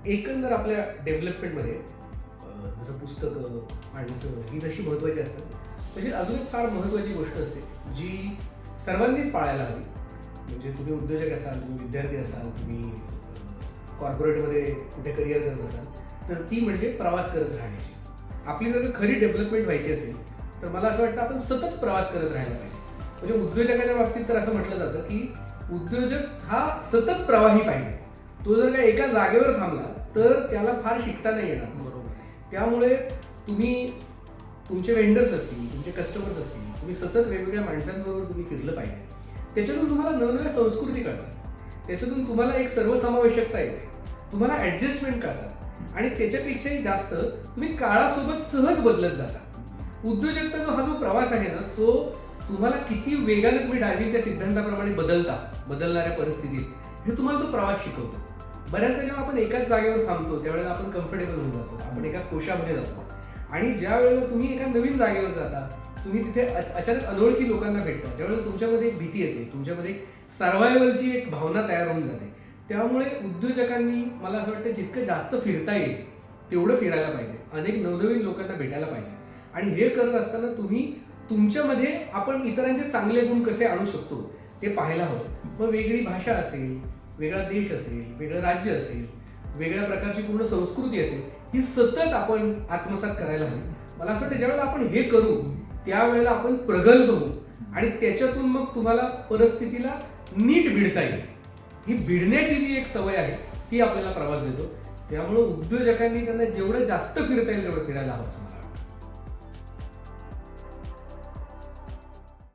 एकंदर आपल्या डेव्हलपमेंटमध्ये जसं पुस्तकं, माणसं ही जशी महत्त्वाची असतात तशी अजून एक फार महत्त्वाची गोष्ट असते जी सर्वांनीच पाळायला हवी. म्हणजे तुम्ही उद्योजक असाल, तुम्ही विद्यार्थी असाल, तुम्ही कॉर्पोरेटमध्ये कुठे करिअर करत असाल, तर ती म्हणजे प्रवास करत राहण्याची. आपली जर खरी डेव्हलपमेंट व्हायची असेल तर मला असं वाटतं आपण सतत प्रवास करत राहायला पाहिजे. म्हणजे उद्योजकाच्या बाबतीत तर असं म्हटलं जातं की उद्योजक हा सतत प्रवाही पाहिजे. तो जर का एका जागेवर थांबला तर त्याला फार शिकता नाही येणार. बरोबर. त्यामुळे तुम्ही तुमचे वेंडर्स असतील, तुमचे कस्टमर्स असतील, तुम्ही सतत वेगवेगळ्या माणसांबरोबर तुम्ही फिरलं पाहिजे. त्याच्यातून तुम्हाला नवनव्या संस्कृती कळतात, त्याच्यातून तुम्हाला एक सर्वसमावेशकता येते, तुम्हाला ॲडजस्टमेंट कळतात आणि त्याच्यापेक्षाही जास्त तुम्ही काळासोबत सहज बदलत जाता. उद्योजकता हा जो प्रवास आहे ना, तो तुम्हाला किती वेगाने तुम्ही डार्विनच्या सिद्धांताप्रमाणे बदलणाऱ्या परिस्थितीत हे तुम्हाला तो प्रवास शिकवतो. बऱ्याचदा जेव्हा आपण एकाच जागेवर थांबतो त्यावेळेला आपण कम्फर्टेबल होऊन जातो, आपण एका कोशामध्ये जातो. आणि ज्या वेळेला तुम्ही एका नवीन जागेवर जाता, तुम्ही तिथे अचानक अनोळखी लोकांना भेटता, त्यावेळेला तुमच्यामध्ये एक भीती येते, तुमच्यामध्ये सर्व्हायवलची एक भावना तयार होऊन जाते. त्यामुळे उद्योजकांनी मला असं वाटतं जितकं जास्त फिरता येईल तेवढं फिरायला पाहिजे, अनेक नवनवीन लोकांना भेटायला पाहिजे. आणि हे करत असताना तुम्ही तुमच्यामध्ये आपण इतरांचे चांगले गुण कसे आणू शकतो ते पाहायला हवं. मग वेगळी भाषा असेल, वेगळा देश असेल, वेगळं राज्य असेल, वेगळ्या प्रकारची पूर्ण संस्कृती असेल, ही सतत आपण आत्मसात करायला हवी. मला असं वाटतं ज्यावेळेला आपण हे करू त्यावेळेला आपण प्रगल्भ होऊ आणि त्याच्यातून मग तुम्हाला परिस्थितीला नीट भिडता येईल. ही भिडण्याची जी एक सवय आहे ती आपल्याला प्रवास देतो. त्यामुळे उद्योजकांनी त्यांना जेवढं जास्त फिरता येईल तेवढं फिरायला हवं.